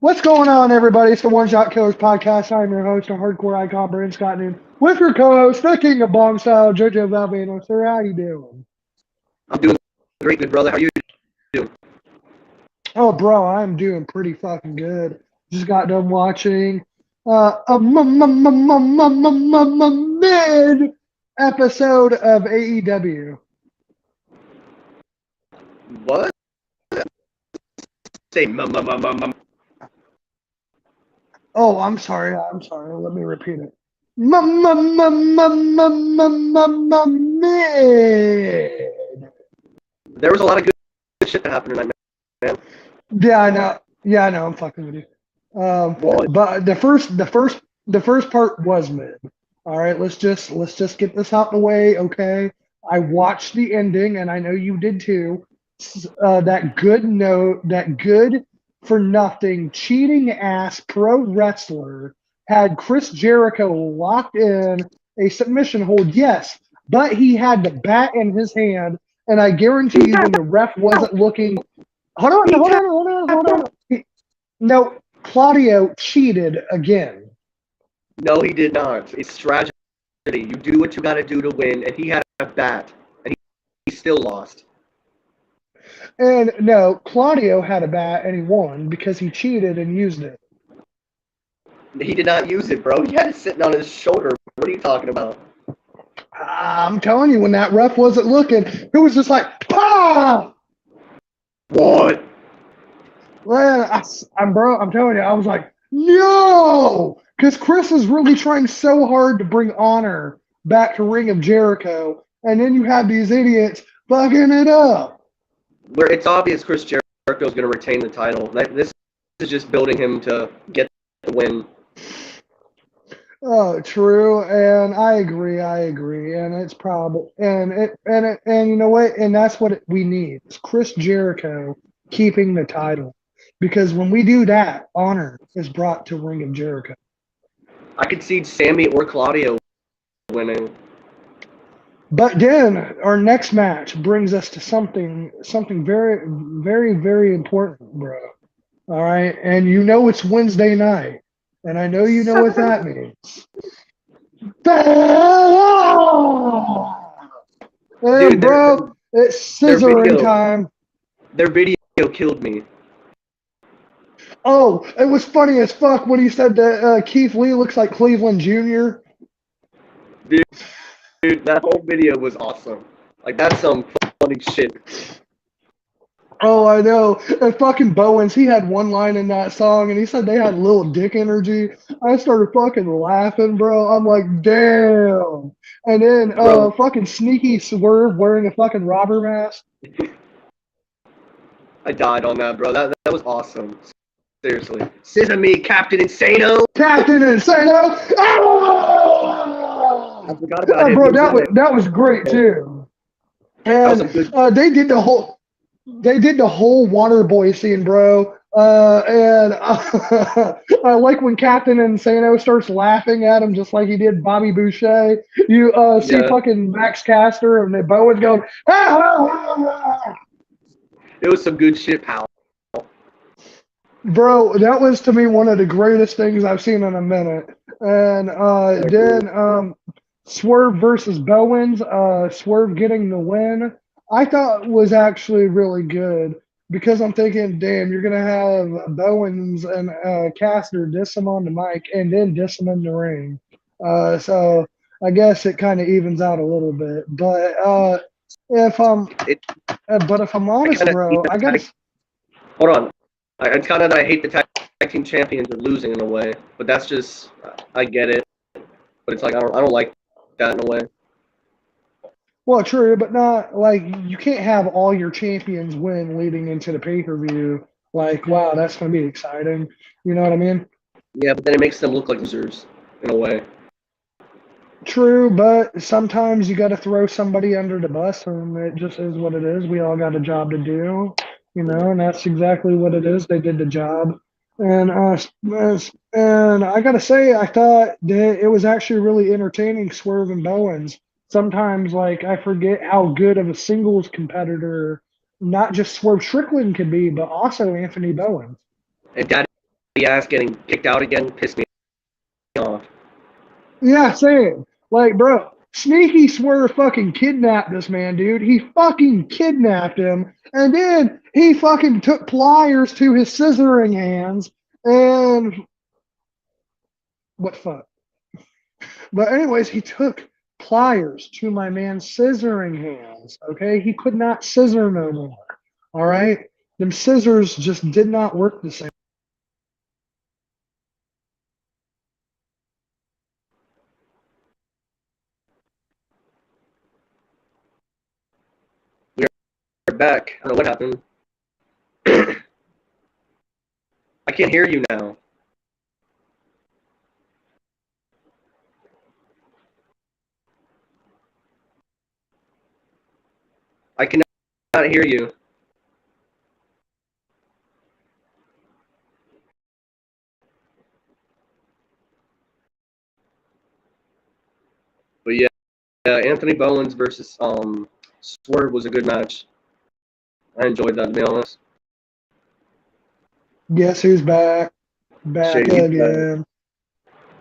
What's going on, everybody? It's the One Shot Killers podcast. I'm your host, a hardcore icon, Brandon Scott Noon, with your co-host, the King of Bong Style, Jojo Valvano. Sir, how you doing? I'm doing great, good brother. How you doing? Oh, bro, I'm doing pretty fucking good. Just got done watching a mid episode of AEW. What? Say Oh, I'm sorry. Let me repeat it. Mid. There was a lot of good shit that happened tonight, man. Yeah, I know. Yeah, I know. I'm fucking with you. What? But the first part was mid. All right, let's just get this out the way, okay? I watched the ending, and I know you did too. That good for nothing cheating ass pro wrestler had Chris Jericho locked in a submission hold. Yes, but he had the bat in his hand, and I guarantee you, when the ref wasn't looking. Hold on. No, Claudio cheated again. No, he did not. It's strategy. You do what you got to do to win, and he had a bat, and he still lost. And no, Claudio had a bat and he won because he cheated and used it. He did not use it, bro. He had it sitting on his shoulder. What are you talking about? I'm telling you, when that ref wasn't looking, it was just like, ah! What? Man, I'm telling you, I was like, no! Because Chris is really trying so hard to bring honor back to Ring of Jericho, and then you have these idiots fucking it up. Where it's obvious Chris Jericho is going to retain the title. This is just building him to get the win. Oh, true, and I agree, and it's probably, and you know what, and that's what we need. It's Chris Jericho keeping the title, because when we do that, honor is brought to Ring of Jericho. I could see Sammy or Claudio winning. But then our next match brings us to something very, very, very important, bro. All right, and you know it's Wednesday night, and I know you know what that means. Hey, Dude, bro, it's scissoring time. Their video killed me. Oh, it was funny as fuck when he said that Keith Lee looks like Cleveland Jr. Dude, that whole video was awesome. Like, that's some funny shit. Oh, I know. And fucking Bowens, he had one line in that song, and he said they had little dick energy. I started fucking laughing, bro. I'm like, damn. And then fucking Sneaky Swerve wearing a fucking robber mask. I died on that, bro. That was awesome. Seriously. Scissor me, Captain Insano. Captain Insano! Oh! I forgot about him. Bro, that was great, too. And they did the whole water boy scene, bro. And I like when Captain Insano starts laughing at him just like he did Bobby Boucher. You see fucking Max Caster and then Bowen's going, ah! It was some good shit, pal. Bro, that was to me one of the greatest things I've seen in a minute. And then Swerve versus Bowens, Swerve getting the win, I thought was actually really good, because I'm thinking, damn, you're going to have Bowens and Caster diss him on the mic and then diss him in the ring. So I guess it kind of evens out a little bit. But if I'm honest, bro, I got to... Hold on. It's kind of that I hate the tag team champions are losing in a way, but that's just, I get it. But it's like, I don't like that in a way. Well, true, but not like you can't have all your champions win leading into the pay-per-view. Like, wow, that's going to be exciting. You know what I mean? Yeah, but then it makes them look like losers in a way. True, but sometimes you got to throw somebody under the bus, and it just is what it is. We all got a job to do, and that's exactly what it is. They did the job. And I got to say, I thought that it was actually really entertaining, Swerve and Bowens. Sometimes, like, I forget how good of a singles competitor not just Swerve Strickland could be, but also Anthony Bowens. And Daddy ass getting kicked out again pissed me off. Yeah, same. Like, bro, Sneaky Swerve fucking kidnapped this man, dude. He fucking kidnapped him, and then he fucking took pliers to his scissoring hands, and what fuck? But anyways, he took pliers to my man's scissoring hands. Okay, he could not scissor no more. All right, them scissors just did not work the same. We're back. I don't know what happened. I can't hear you now. I cannot hear you. But yeah, Anthony Bowens versus Swerve was a good match. I enjoyed that, to be honest. Guess who's back? Back Shady's again.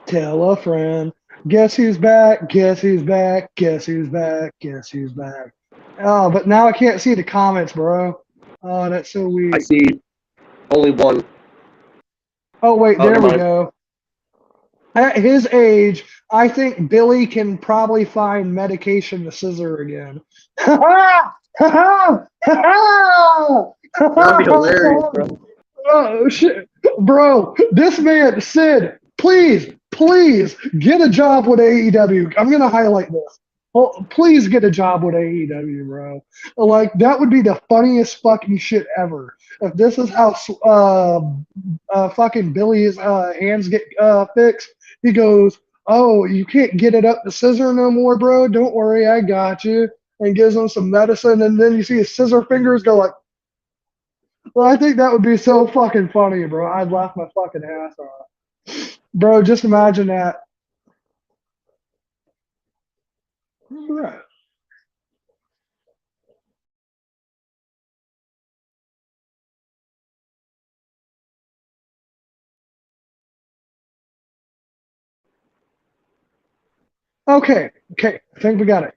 Tell a friend. Guess who's back? Guess who's back? Guess who's back? Guess who's back? Oh, but now I can't see the comments, bro. Oh, that's so weird. I see only one. Oh, wait, there we mind. go. At his age, I think Billy can probably find medication to scissor again. Ha ha! Ha ha! That'd be hilarious, bro. Oh, shit. Bro, this man, Sid, please get a job with AEW. I'm going to highlight this. Well, please get a job with AEW, bro. Like, that would be the funniest fucking shit ever. If this is how fucking Billy's hands get fixed, he goes, "Oh, you can't get it up the scissor no more, bro. Don't worry, I got you." And gives him some medicine, and then you see his scissor fingers go like, well, I think that would be so fucking funny, bro. I'd laugh my fucking ass off. Bro, just imagine that. Right. Okay, I think we got it.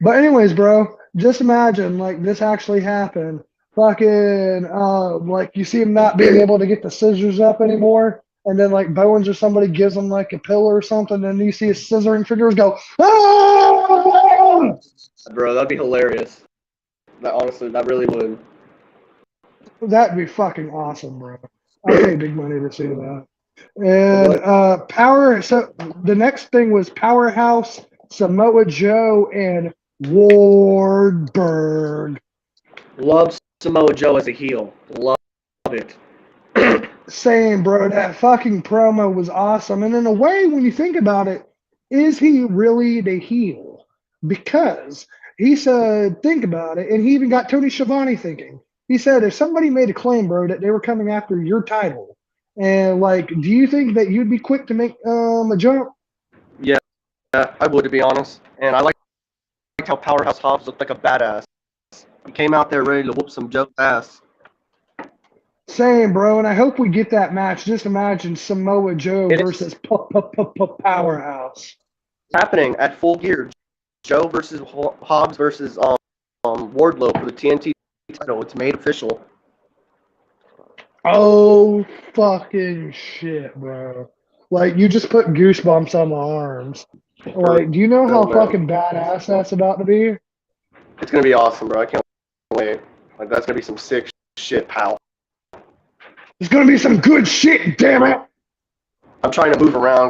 But anyways, bro, just imagine like this actually happened. Fucking like you see him not being able to get the scissors up anymore, and then like Bowens or somebody gives him like a pillow or something, and you see his scissoring fingers go, ah! Bro, that'd be hilarious. That honestly, that really would. That'd be fucking awesome, bro. I'd pay big money to see that. And so the next thing was Powerhouse, Samoa Joe, and Wardberg. Love Samoa Joe as a heel. Love it. Saying, bro, that fucking promo was awesome. And in a way, when you think about it, is he really the heel? Because he said, think about it, and he even got Tony Schiavone thinking. He said, if somebody made a claim, bro, that they were coming after your title, and like, do you think that you'd be quick to make a jump? Yeah, I would, to be honest. And I liked how Powerhouse Hobbs looked like a badass. He came out there ready to whoop some Joe's ass. Same, bro, and I hope we get that match. Just imagine Samoa Joe versus Powerhouse. It's happening at Full Gear. Joe versus Hobbs versus Wardlow for the TNT title. It's made official. Oh, fucking shit, bro. Like, you just put goosebumps on my arms. Like, do you know how fucking badass that's about to be? It's going to be awesome, bro. I can't wait. Like, that's going to be some sick shit, pal. It's going to be some good shit, damn it! I'm trying to move around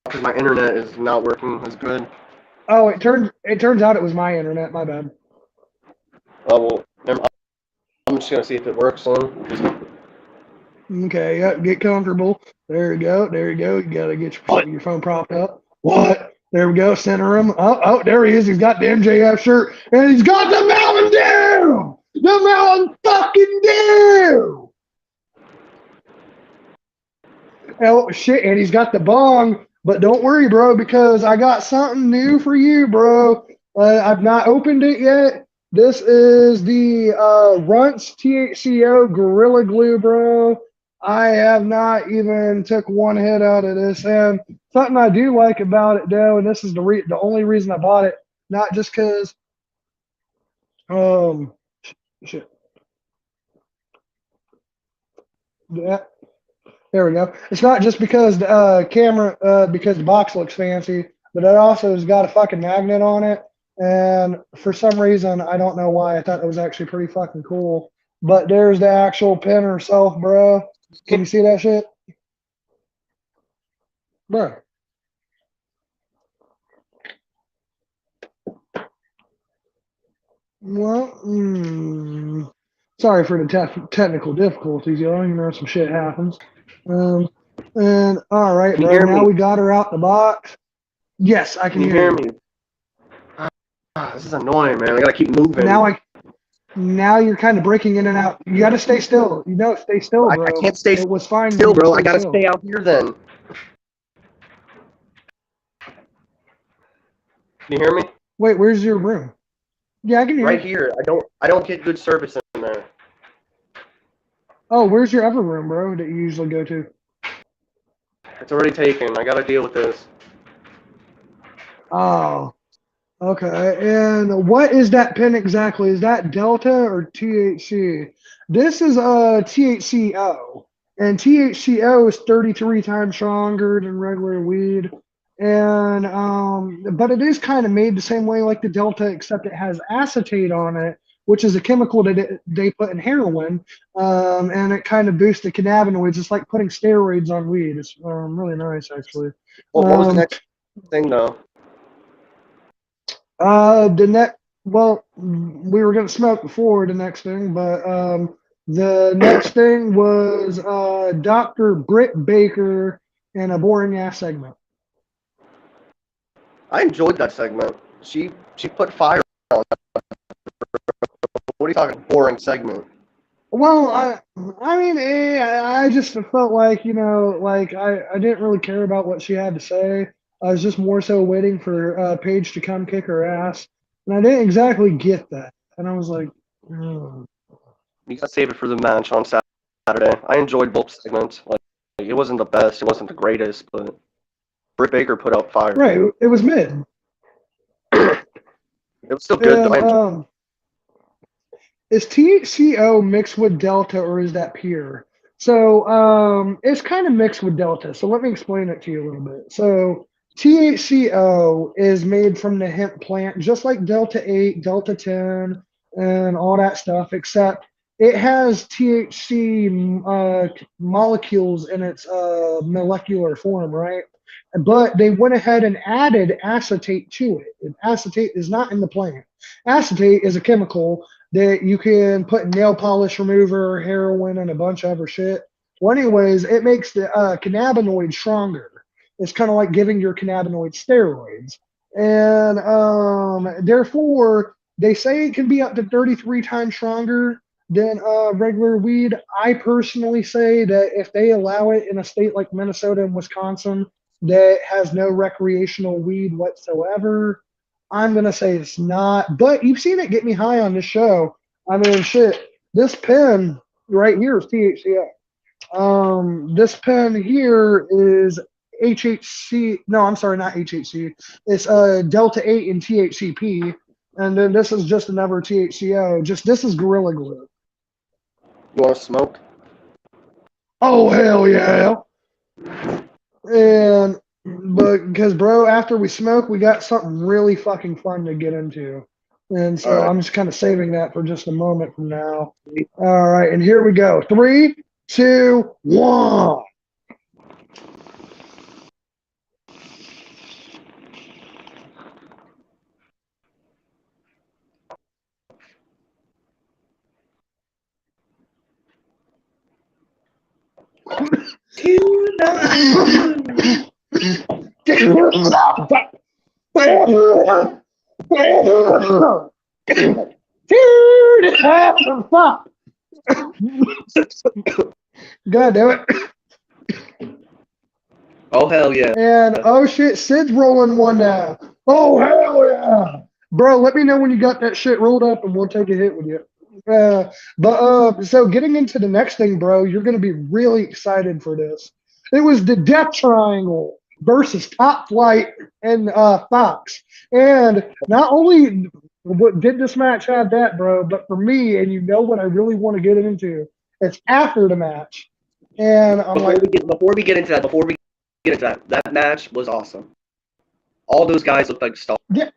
because my internet is not working as good. Oh, it turns out it was my internet. My bad. Oh, well, I'm just going to see if it works on. Okay, yep, get comfortable. There you go. You got to get your phone propped up. What? There we go. Center him. Oh, there he is. He's got the MJF shirt, and he's got the Mountain Dew! The Mountain fucking Dew! Oh, shit, and he's got the bong. But don't worry, bro, because I got something new for you, bro. I've not opened it yet. This is the Runts THCO Gorilla Glue, bro. I have not even took one hit out of this. And something I do like about it, though, and this is the only reason I bought it, not just because, um, shit, yeah, there we go. It's not just because the because the box looks fancy, but it also has got a fucking magnet on it. And for some reason, I don't know why, I thought it was actually pretty fucking cool. But there's the actual pin herself, bro. Can you see that shit? Bro. Well, sorry for the technical difficulties, y'all. You know, some shit happens. Um, and all right, Can you bro. hear Now me? we got her out the box. Yes, I can Can you hear hear you. me? This is annoying, man. I gotta keep moving. Now you're kind of breaking in and out. You got to stay still. You know, stay still, I bro. can't stay It was fine when still, you bro. I stayed gotta still. stay out here then. Can you hear me? Wait, where's your room? Yeah, I can hear Right you. here. I don't get good service in there. Oh, where's your other room, bro, that you usually go to? It's already taken. I gotta deal with this. Oh, okay. And what is that pin exactly? Is that Delta or THC? This is THCO. And THCO is 33 times stronger than regular weed. And but it is kind of made the same way like the Delta, except it has acetate on it, which is a chemical that they put in heroin. And it kind of boosts the cannabinoids. It's like putting steroids on weed. It's really nice actually. Well, what was the Um, next thing though? The next, well, we were gonna smoke before the next thing, but the next thing was Dr. Britt Baker and a boring ass segment. I enjoyed that segment. She put fire on it. What are you talking? Boring segment. Well, I mean, I just felt like, like I didn't really care about what she had to say. I was just more so waiting for Paige to come kick her ass, and I didn't exactly get that. And I was like, "Hmm." You gotta save it for the match on Saturday. I enjoyed both segments. Like it wasn't the best, it wasn't the greatest, but Britt Baker put out fire. Right, it was mid, It was still good though. and I enjoyed is THCO mixed with Delta or is that pure? So it's kind of mixed with Delta. So let me explain it to you a little bit. So THCO is made from the hemp plant, just like Delta 8, Delta 10, and all that stuff, except it has THC molecules in its molecular form, right? But they went ahead and added acetate to it. And acetate is not in the plant. Acetate is a chemical that you can put in nail polish remover, heroin, and a bunch of other shit. Well, anyways, it makes the cannabinoid stronger. It's kind of like giving your cannabinoid steroids. And therefore, they say it can be up to 33 times stronger than regular weed. I personally say that if they allow it in a state like Minnesota and Wisconsin that has no recreational weed whatsoever, I'm gonna say it's not, but you've seen it get me high on this show. I mean, shit. This pen right here is THCO. This pen here is HHC. No, I'm sorry, not HHC. It's Delta 8 and THCP, and then this is just another THCO. Just this is Gorilla Glue. You wanna smoke? Oh hell yeah! And but because bro, after we smoke, we got something really fucking fun to get into. And so Alright. I'm just kind of saving that for just a moment from now. All right, and here we go. 3, 2, 1. Fuck. God damn it. Oh hell yeah. And oh shit, Sid's rolling one now. Oh hell yeah. Bro, let me know when you got that shit rolled up and we'll take a hit with you. So getting into the next thing, bro, you're going to be really excited for this. It was the Death Triangle versus Top Flight and Fox. And not only did this match have that, bro, but for me, and you know what I really want to get into, it's after the match. And I'm like, Before we get into that, that match was awesome. All those guys looked like stars. yeah,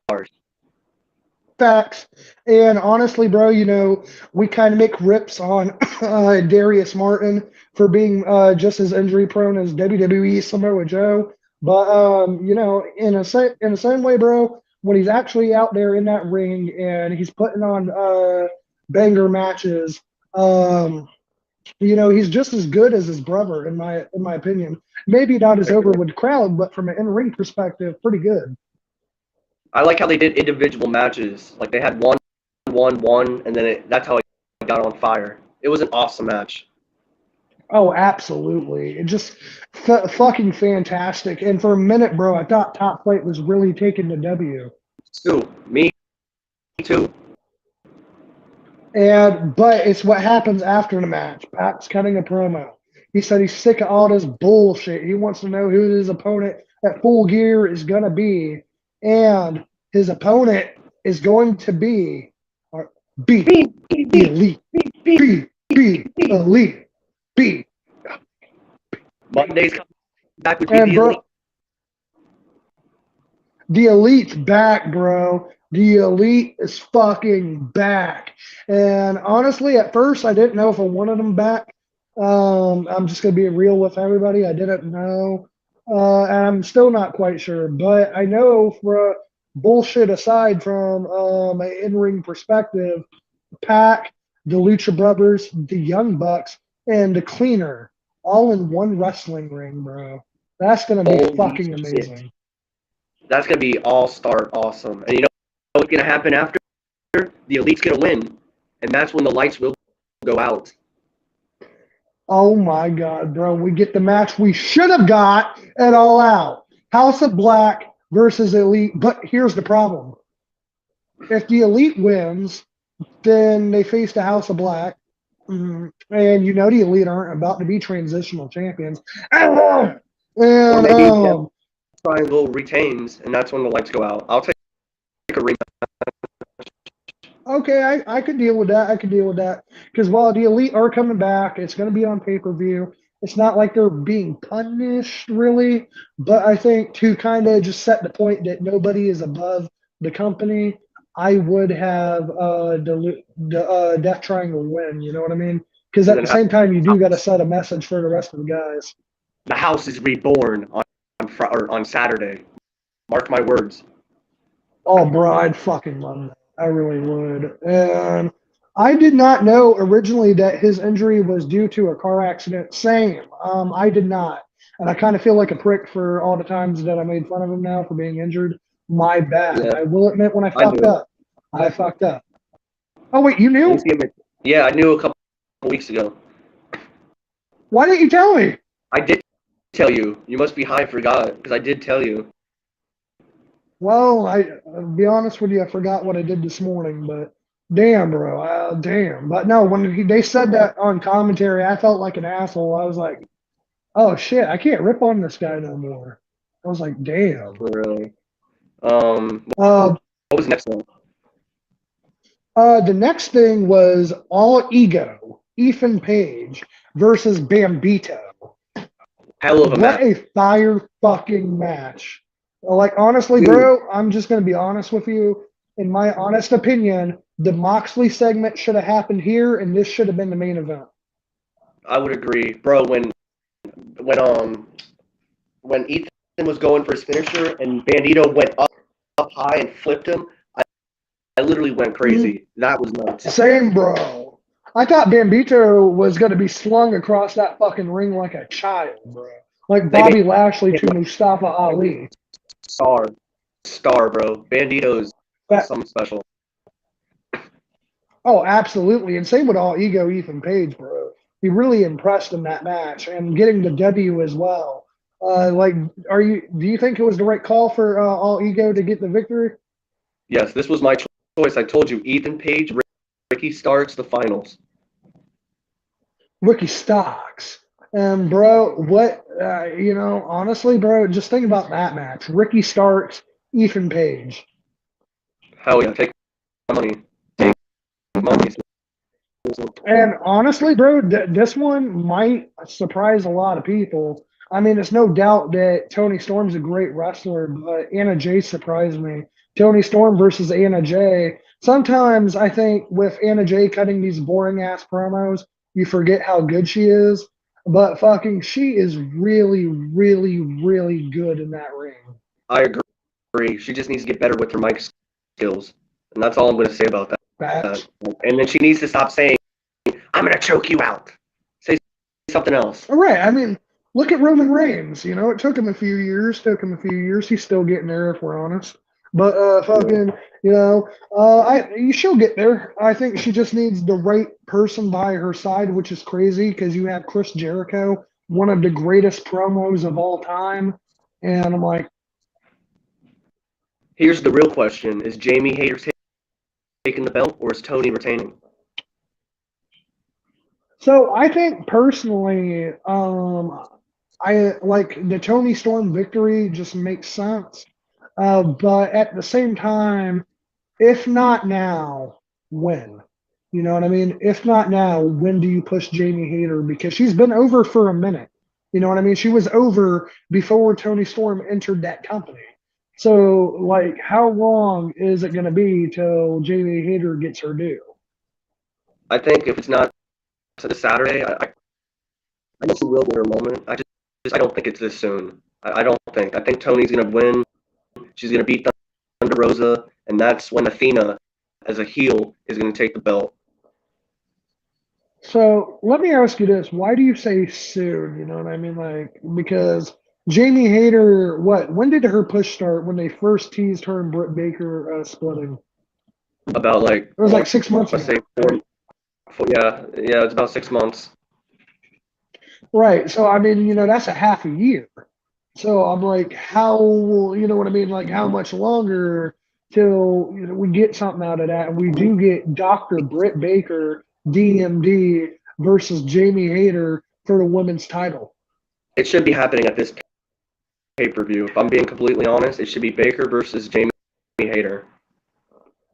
facts. And honestly, bro, we kind of make rips on Darius Martin for being just as injury prone as WWE Samoa Joe. But in the same way, bro, when he's actually out there in that ring and he's putting on banger matches, he's just as good as his brother in my opinion. Maybe not as over with the crowd, but from an in-ring perspective, pretty good. I like how they did individual matches. Like they had one, and then that's how it got on fire. It was an awesome match. Oh, absolutely. It just fucking fantastic. And for a minute, bro, I thought Top Flight was really taking the W. Too. Me too. But it's what happens after the match. Pat's cutting a promo. He said he's sick of all this bullshit. He wants to know who his opponent at Full Gear is gonna be, and his opponent is going to be B Elite. B Elite. B. Monday's coming back with And the bro, Elite. the Elite's back, bro. The Elite is fucking back. And honestly, at first, I didn't know if I wanted them back. I'm just going to be real with everybody. I didn't know. And I'm still not quite sure. But I know, for bullshit aside, from an in-ring perspective, Pac, the Lucha Brothers, the Young Bucks, and the Cleaner all in one wrestling ring, bro. That's going to be Holy fucking shit. amazing. That's gonna be all-star awesome. And you know what's gonna happen after? The Elite's gonna win, and that's when the lights will go out. Oh my God, bro. We get the match we should have got at All Out. House of Black versus Elite. But here's the problem. If the Elite wins, then they face the House of Black. And the Elite aren't about to be transitional champions. And Or maybe Death Triangle retains, and that's when the lights go out. I'll take a rematch. okay, I could deal with that. I could deal with that. Because while the Elite are coming back, it's going to be on pay-per-view. It's not like they're being punished, really. But I think to kind of just set the point that nobody is above the company, I would have the Death Triangle win. You know what I mean? Because at the same time, you do got to set a message for the rest of the guys. The house is reborn on Saturday. Mark my words. Oh, bro, I'd fucking love that. I really would. And I did not know originally that his injury was due to a car accident. Same. I did not. And I kind of feel like a prick for all the times that I made fun of him now for being injured. My bad. Yeah, I will admit when I fucked knew. up. I fucked up. Oh, wait, you knew? Yeah, I knew a couple weeks ago. Why didn't you tell me? I did tell you. You must be high, forgot, because I did tell you. Well, I'll be honest with you, I forgot what I did this morning, but damn, bro, damn. But no, when they said that on commentary, I felt like an asshole. I was like, oh shit, I can't rip on this guy no more. I was like, damn. Really. Uh, What was next one? the next thing was All Ego, Ethan Page versus Bambito. Hell of a What match. a fire fucking match. Like, honestly, bro, I'm just going to be honest with you. In my honest opinion, the Moxley segment should have happened here, and this should have been the main event. I would agree, bro. When Ethan was going for his finisher and Bandito went up high and flipped him, I literally went crazy. That was nuts. Same, bro. I thought Bambito was going to be slung across that fucking ring like a child, bro. Like Bobby Lashley to Mustafa Ali. Star, bro. Bandito's something special. Oh, absolutely. And same with All Ego, Ethan Page, bro. He really impressed in that match and getting the W as well. Do you think it was the right call for All Ego to get the victory? Yes, this was my choice. I told you, Ethan Page Ricky Starks, the finals. Ricky Stocks. And bro, what honestly, bro, just think about that match. Ricky Starks, Ethan Page. Hell yeah, take my money. Take my money. And honestly, bro, this one might surprise a lot of people. I mean, it's no doubt that Tony Storm's a great wrestler, but Anna Jay surprised me. Tony Storm versus Anna Jay. Sometimes I think with Anna Jay cutting these boring ass promos, you forget how good she is. But fucking, she is really, really, really good in that ring. I agree. She just needs to get better with her mic skills. And that's all I'm going to say about that. Facts. And then she needs to stop saying, I'm going to choke you out. Say something else. All right. I mean, look at Roman Reigns. It took him a few years. He's still getting there, if we're honest. But she'll get there. I think she just needs the right person by her side, which is crazy because you have Chris Jericho, one of the greatest promos of all time, and I'm like, here's the real question: is Jamie Hayter taking the belt, or is Tony retaining? So I think personally, I like the Tony Storm victory just makes sense. But at the same time, if not now, when? You know what I mean? If not now, when do you push Jamie Hayter? Because she's been over for a minute. You know what I mean? She was over before Tony Storm entered that company. So, like, how long is it going to be till Jamie Hayter gets her due? I think if it's not to the Saturday, I know she will win her moment. I don't think it's this soon. I don't think. I think Tony's going to win. She's going to beat Thunder Rosa, and that's when Athena, as a heel, is going to take the belt. So let me ask you this: why do you say soon? You know what I mean? Like, because Jamie Hayter, when did her push start? When they first teased her and Britt Baker splitting? About It was like 6 months ago. Say yeah, it's about 6 months. Right. So I mean, that's a half a year. So I'm like, how? You know what I mean? Like, how much longer till we get something out of that? And we do get Dr. Britt Baker, DMD, versus Jamie Hayter for the women's title. It should be happening at this pay-per-view. If I'm being completely honest, it should be Baker versus Jamie Hayter.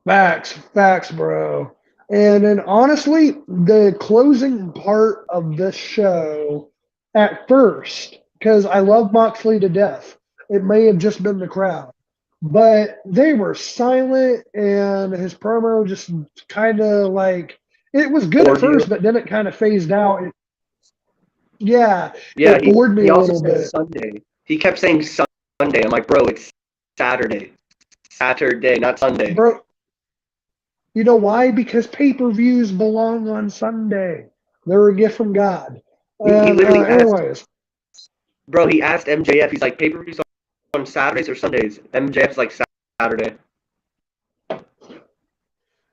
Facts, bro. And then honestly, the closing part of this show at first, because I love Moxley to death, it may have just been the crowd, but they were silent and his promo just kind of like, it was good at first, but then it kind of phased out. It bored me a little bit. Sunday. He kept saying Sunday. I'm like, bro, it's Saturday. Saturday, not Sunday. Bro, you know why? Because pay-per-views belong on Sunday. They're a gift from God. He literally anyways. Bro, he asked MJF, he's like, pay-per-views on Saturdays or Sundays? MJF's like, Saturday.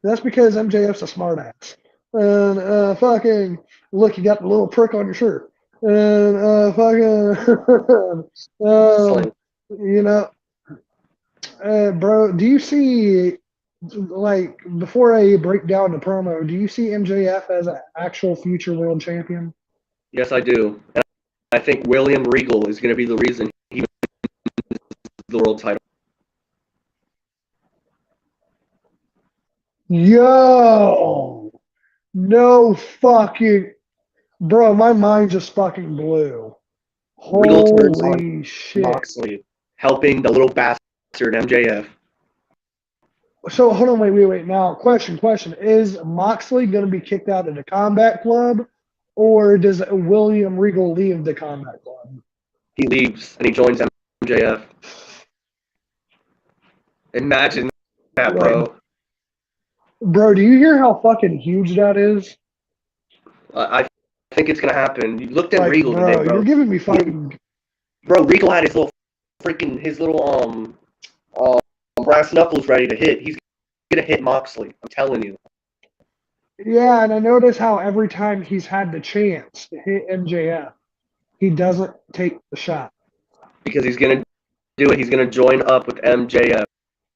That's because MJF's a smartass. And fucking, look, you got the little prick on your shirt. And bro, do you see, like, before I break down the promo, do you see MJF as an actual future world champion? Yes, I do. And I think William Regal is going to be the reason he wins the world title. Yo! No fucking... Bro, my mind just fucking blew. Holy shit. Moxley, helping the little bastard MJF. So, hold on, wait. Now, question. Is Moxley going to be kicked out of the Combat Club, or does William Regal leave the Combat Club? He leaves, and he joins MJF. Imagine that, bro. Bro, do you hear how fucking huge that is? I think it's going to happen. You looked at Regal today, bro. You're giving me fucking... Bro, Regal had his little brass knuckles ready to hit. He's going to hit Moxley. I'm telling you. Yeah, and I notice how every time he's had the chance to hit MJF, he doesn't take the shot. Because he's going to do it. He's going to join up with MJF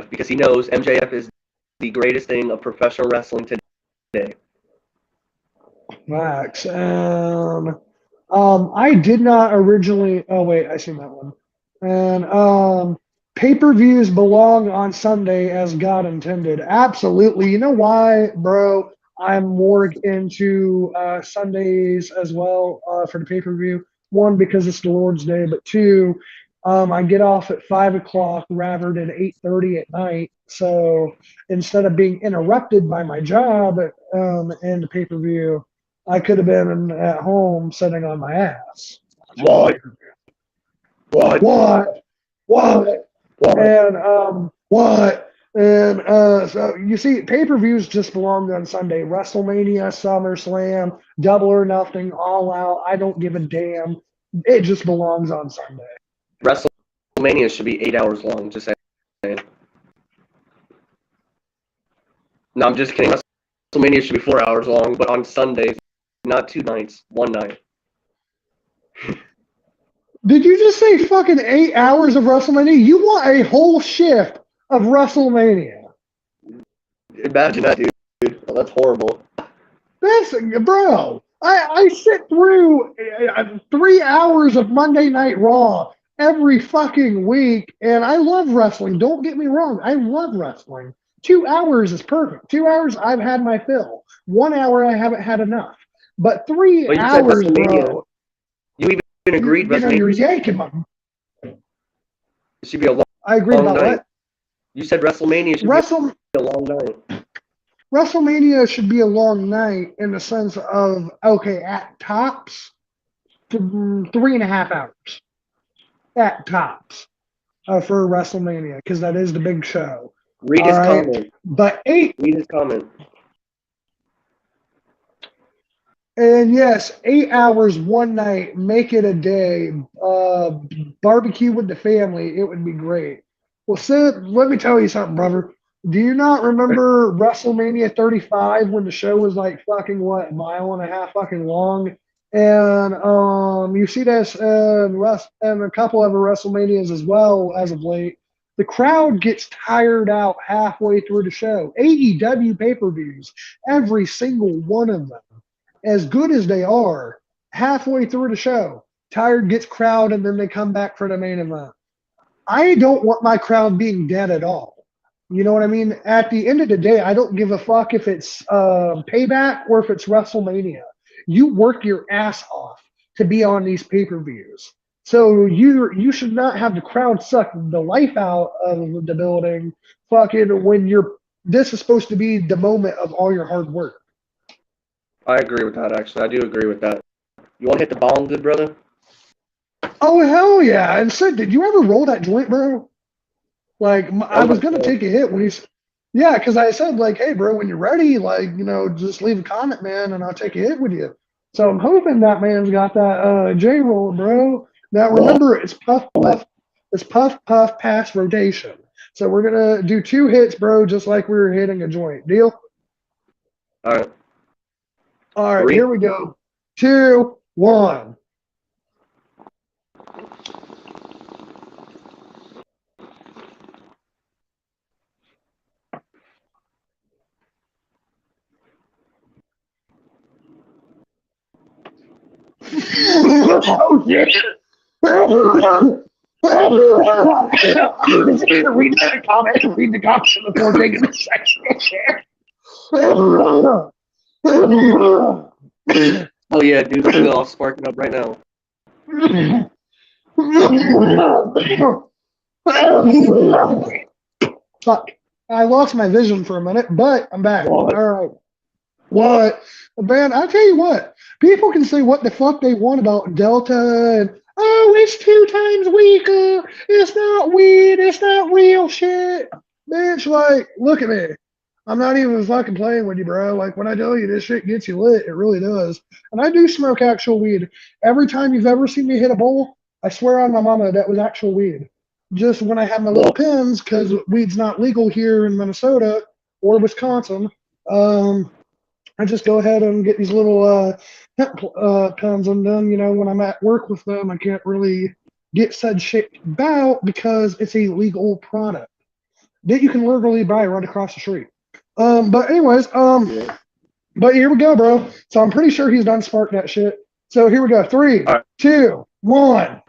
because he knows MJF is the greatest thing of professional wrestling Max. I did not originally. Oh wait, I seen that one. And pay-per-views belong on Sunday as God intended. Absolutely. You know why, bro? I'm more into Sundays as well for the pay-per-view. One, because it's the Lord's Day, but two, I get off at 5 o'clock rather than 8:30 at night. So instead of being interrupted by my job and the pay-per-view, I could have been at home sitting on my ass. What? What? What? And what? And so you see, pay-per-views just belong on Sunday. WrestleMania, SummerSlam, Double or Nothing, All Out. I don't give a damn. It just belongs on Sunday. WrestleMania should be 8 hours long. Just saying. No, I'm just kidding. WrestleMania should be 4 hours long, but on Sundays, not 2 nights, 1 night. Did you just say fucking 8 hours of WrestleMania? You want a whole shift of WrestleMania? Imagine that, dude. Oh, that's horrible. That's, bro. I sit through 3 hours of Monday Night Raw every fucking week, and I love wrestling. Don't get me wrong. I love wrestling. 2 hours is perfect. 2 hours, I've had my fill. 1 hour, I haven't had enough. But 3 But you said hours, WrestleMania. bro. You even agreed You know, you're WrestleMania yanking my. should be a long, I agree long about night. what? You said WrestleMania should be a long night. WrestleMania should be a long night in the sense of, okay, at tops, 3.5 hours. At tops for WrestleMania, because that is the big show. Read his comment. But 8. Read his comment. And yes, 8 hours one night, make it a day. Barbecue with the family, it would be great. Well, Sid, let me tell you something, brother. Do you not remember WrestleMania 35 when the show was like fucking what, a mile and a half fucking long? And you see this and a couple of WrestleManias as well as of late. The crowd gets tired out halfway through the show. AEW pay-per-views, every single one of them, as good as they are, halfway through the show, tired gets crowd and then they come back for the main event. I don't want my crowd being dead at all. You know what I mean? At the end of the day, I don't give a fuck if it's Payback or if it's WrestleMania. You work your ass off to be on these pay-per-views. So you should not have the crowd suck the life out of the building fucking when this is supposed to be the moment of all your hard work. I agree with that, actually. I do agree with that. You want to hit the bong, good brother? Oh, hell yeah. And Sid, did you ever roll that joint, bro? Like, I was going to take a hit when he's, yeah, because I said, like, hey, bro, when you're ready, like, just leave a comment, man, and I'll take a hit with you. So I'm hoping that man's got that J roll, bro. Now, remember, it's puff, puff, pass, rotation. So we're going to do 2 hits, bro, just like we were hitting a joint. Deal? All right. All right, 3. Here we go. 2, 1. Oh, shit. Read the comments before taking the section. Oh, yeah, dude. We're all sparking up right now. Fuck. I lost my vision for a minute, but I'm back. What? All right. What? Man, I'll tell you what. People can say what the fuck they want about Delta and, oh, it's 2 times weaker. It's not weed. It's not real shit. Bitch, like, look at me. I'm not even fucking playing with you, bro. Like, when I tell you this shit gets you lit, it really does. And I do smoke actual weed. Every time you've ever seen me hit a bowl, I swear on my mama that was actual weed. Just when I have my little pins, because weed's not legal here in Minnesota or Wisconsin, I just go ahead and get these little hemp pens, and then, when I'm at work with them, I can't really get said shit about because it's a legal product that you can literally buy right across the street. But anyways, But here we go, bro. So I'm pretty sure he's done spark that shit. So here we go. 3, All right. 2, 1.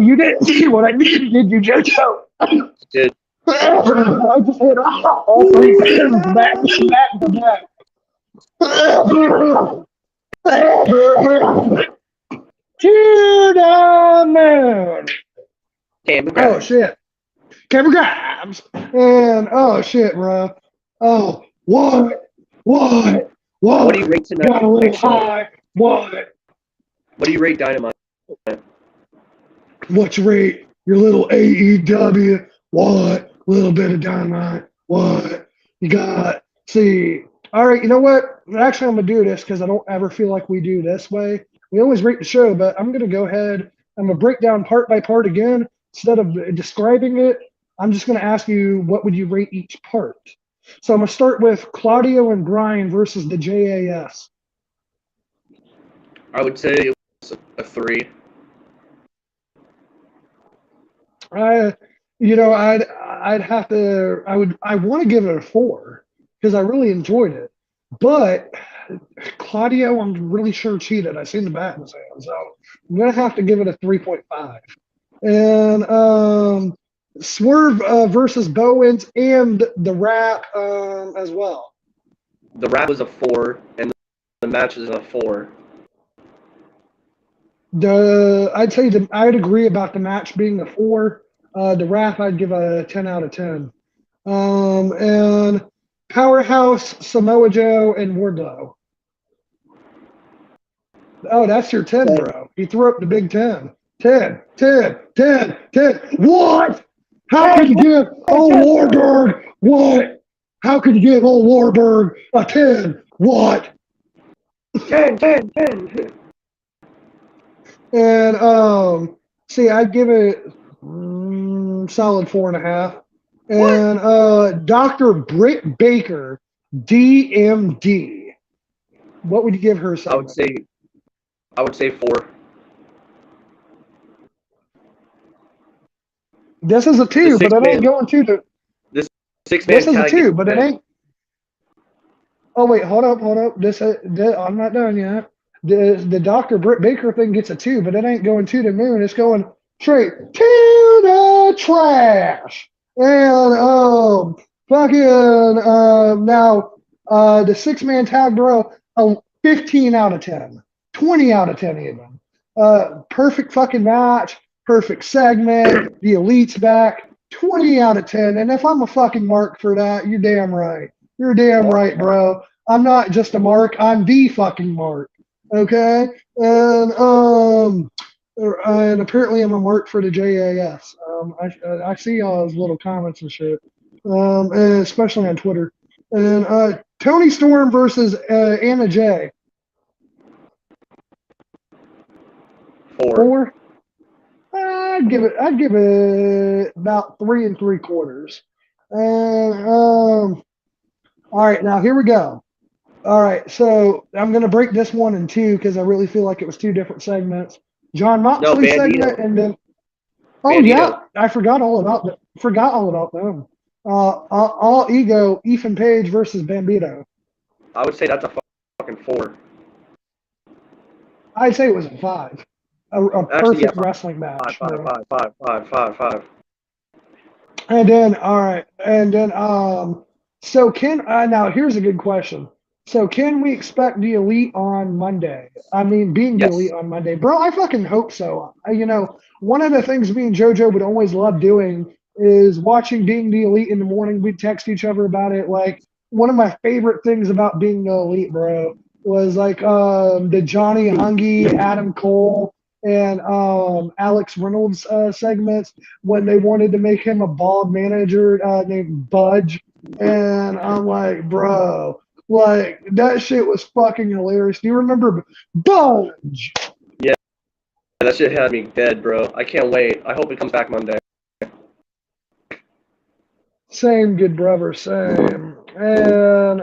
You didn't see what I did you, JoJo? Dude, I just hit all 3 pins back to back. To the moon. Cam, Oh shit. Camera grabs. And oh shit, bro. Oh, what? What? what do you rate tonight? Got a little high. What? What do you rate Dynamite? What you rate your little AEW? What? Little bit of Dynamite. What? You got, see. All right, you know what? Actually, I'm going to do this because I don't ever feel like we do this way. We always rate the show, but I'm going to go ahead. I'm going to break down part by part again. Instead of describing it, I'm just going to ask you what would you rate each part. So I'm going to start with Claudio and Brian versus the JAS. I would say it was a 3. I'd have to. I want to give it a 4 because I really enjoyed it, but Claudio, I'm really sure cheated. I seen the bat in his hand, so I'm gonna have to give it a 3.5. And Swerve versus Bowens and the Rap as well. The rap was a 4, and the match is a 4. I'd agree about the match being a 4. The Rap I'd give a 10 out of 10. And Powerhouse, Samoa Joe, and Wardlow. Oh, that's your 10, bro. He threw up the big 10. 10, 10, 10, 10. What? How could you give old Warburg? What? How could you give old Warburg a 10? What? 10, 10, 10. And see, I'd give it solid 4.5. And Dr. Britt Baker, DMD. What would you give her? I would say 4. This is a 2, but it ain't going to the. This 6-man This is a tag 2, but it ain't. Oh wait, hold up. I'm not done yet. The Dr. Britt Baker thing gets a 2, but it ain't going to the moon. It's going straight to the trash. And now the 6-man tag, bro, a 15 out of 10, 20 out of 10 even. Perfect fucking match, perfect segment. The Elite's back, 20 out of 10. And if I'm a fucking mark for that, you're damn right. You're damn right, bro. I'm not just a mark. I'm the fucking mark. Okay, and apparently I'm a mark for the JAS. I see all those little comments and shit, and especially on Twitter. And Tony Storm versus Anna Jay. 4. 4. I'd give it about 3 3/4. And all right, now here we go. All right, so I'm going to break this one in 2 because I really feel like it was 2 different segments. John Moxley segment, and then Bandito. Yeah, I forgot all about them. All Ego, Ethan Page versus Bambito. I would say that's a fucking 4. I'd say it was a 5. A perfect wrestling match. 5. And then all right, and then so now here's a good question. So can we expect the Elite on Monday? I mean, being the Elite on Monday, bro. I fucking hope so. One of the things me and JoJo would always love doing is watching Being the Elite in the morning. We'd text each other about it. Like one of my favorite things about Being the Elite, bro, was like the Johnny Hungy, Adam Cole, and Alex Reynolds segments when they wanted to make him a bald manager named Budge. And I'm like, bro, like that shit was fucking hilarious. Do you remember Budge? Yeah, that shit had me dead, bro. I can't wait. I hope it comes back Monday. Same, good brother, same. And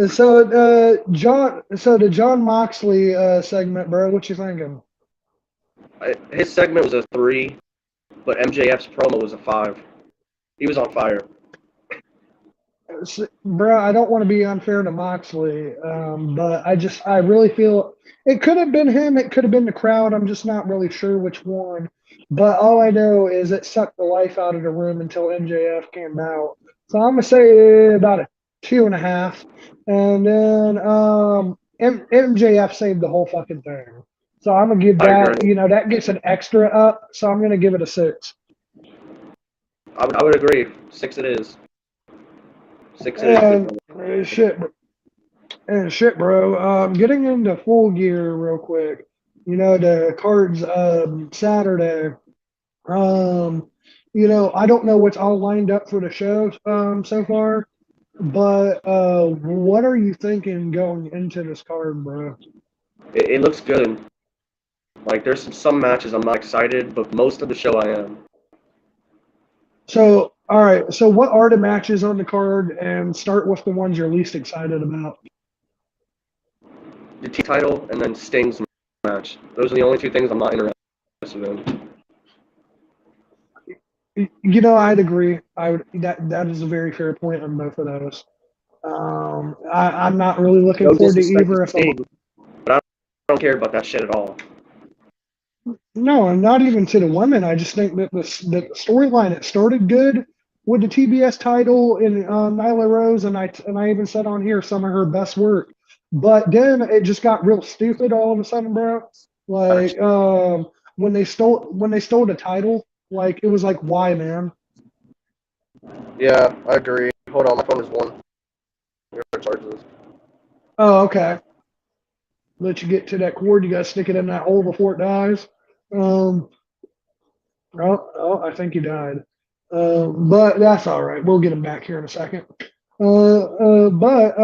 so the John Moxley segment, bro. What you thinking? His segment was a 3, but MJF's promo was a 5. He was on fire. Bro, I don't want to be unfair to Moxley, but I really feel it could have been him. It could have been the crowd. I'm just not really sure which one. But all I know is it sucked the life out of the room until MJF came out. So I'm gonna say about a 2.5, and then MJF saved the whole fucking thing. So I'm gonna give I agree. that. That gets an extra up. So I'm gonna give it a 6. I would agree. 6 it is. 6 it is. And shit, And shit, bro. Getting into Full Gear real quick. The cards Saturday. I don't know what's all lined up for the show so far, but what are you thinking going into this card, bro? It looks good. Like there's some matches I'm not excited, but most of the show I am. So, all right. So, what are the matches on the card, and start with the ones you're least excited about? The T title and then Sting's match. Those are the only two things I'm not interested in. I'd agree. I would that is a very fair point on both of those. I'm not really looking No forward to disrespect to either. If I'm Sting, but I don't care about that shit at all. No, and not even to the women. I just think that the storyline it started good with the TBS title and Nyla Rose, and I even said on here some of her best work, but then it just got real stupid all of a sudden, bro. Like when they stole the title, like it was like why, man? Yeah, I agree. Hold on, my phone is one. Here it charges. Oh, okay. Let you get to that cord. You got to stick it in that hole before it dies. Um, I think he died. But that's all right. We'll get him back here in a second. But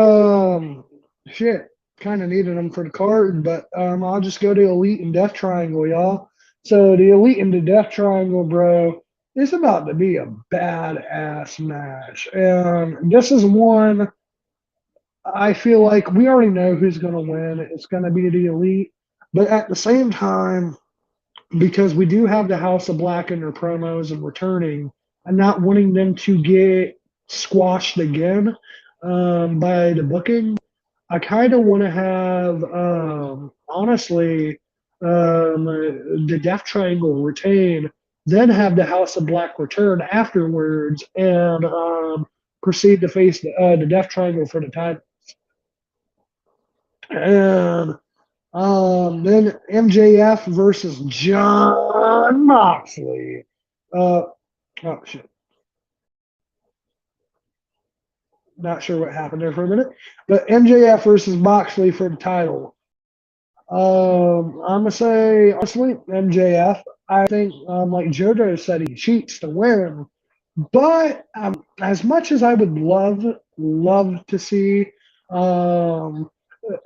shit, kind of needed him for the card. But I'll just go to Elite and Death Triangle, y'all. So the Elite and the Death Triangle, bro, it's about to be a badass match. And this is one I feel like we already know who's going to win. It's going to be the Elite. But at the same time, because we do have the House of Black in their promos and returning, and not wanting them to get squashed again by the booking. I kind of want to have, honestly, the Death Triangle retain, then have the House of Black return afterwards and proceed to face the Death Triangle for the title. And then MJF versus John Moxley. Oh shit. Not sure what happened there for a minute. But MJF versus Moxley for the title. I'm gonna say honestly, MJF. I think like JoJo said, he cheats to win. But as much as I would love to see um,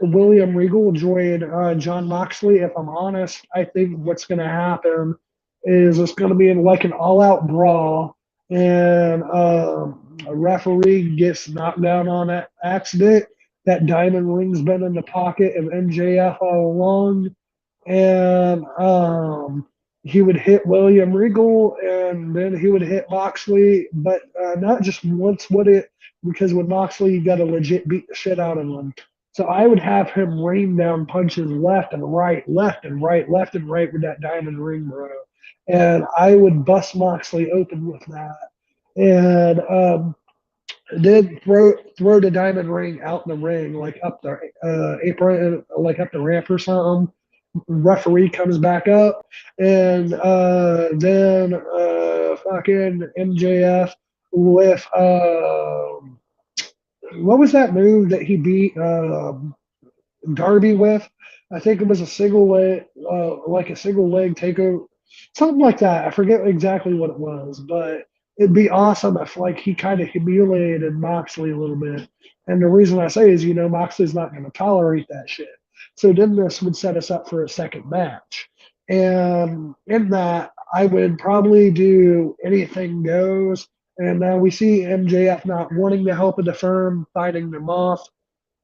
William Regal join John Moxley, if I'm honest, I think what's going to happen is it's going to be in like an all-out brawl, and a referee gets knocked down on that accident. That diamond ring's been in the pocket of MJF all along, and he would hit William Regal, and then he would hit Moxley, but not just once would it, because with Moxley, you got to legit beat the shit out of him. So I would have him rain down punches left and right, left and right, left and right with that diamond ring, bro. And I would bust Moxley open with that. And then throw the diamond ring out in the ring, like up the apron, like up the ramp or something. Referee comes back up, and then fucking MJF with what was that move that he beat Darby with? I think it was a single leg, like a single leg takeover, something like that. I forget exactly what it was, but it'd be awesome if like he kind of humiliated Moxley a little bit. And the reason I say is, Moxley's not going to tolerate that shit. So then this would set us up for a second match. And in that, I would probably do anything goes. And now we see MJF not wanting the help of the firm, fighting them off.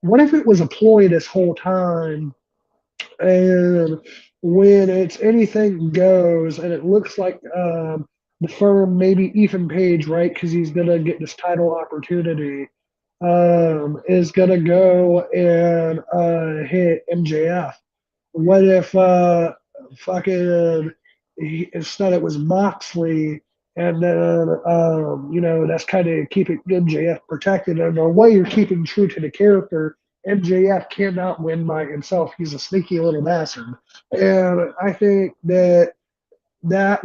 What if it was a ploy this whole time? And when it's anything goes, and it looks like the firm, maybe Ethan Page, right, because he's gonna get this title opportunity, is gonna go and hit MJF. What if fucking instead it was Moxley, and then that's kind of keeping MJF protected, and the way you're keeping true to the character. MJF cannot win by himself. He's a sneaky little bastard, and I think that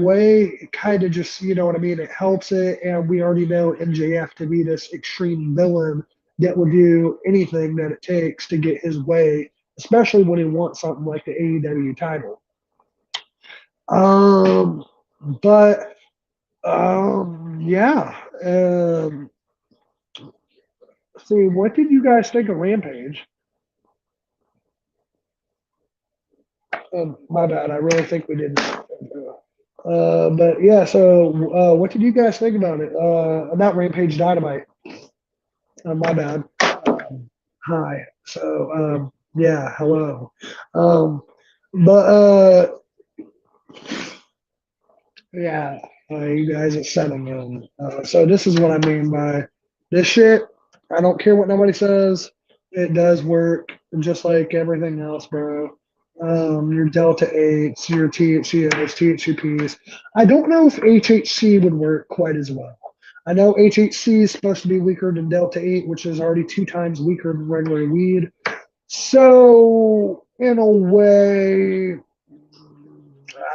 way it kind of just what I mean. It helps it, and we already know MJF to be this extreme villain that will do anything that it takes to get his way, especially when he wants something like the AEW title. Um, but yeah. See, what did you guys think of Rampage? My bad. I really think we didn't. But yeah. So, what did you guys think about it? About Rampage Dynamite? My bad. Hi. So, yeah. Hello. Um, but yeah, you guys are setting in. So this is what I mean by this shit. I don't care what nobody says. It does work, just like everything else, bro. Your Delta 8s, your THCOs, THCPs. I don't know if HHC would work quite as well. I know HHC is supposed to be weaker than Delta 8, which is already 2 times weaker than regular weed. So, in a way,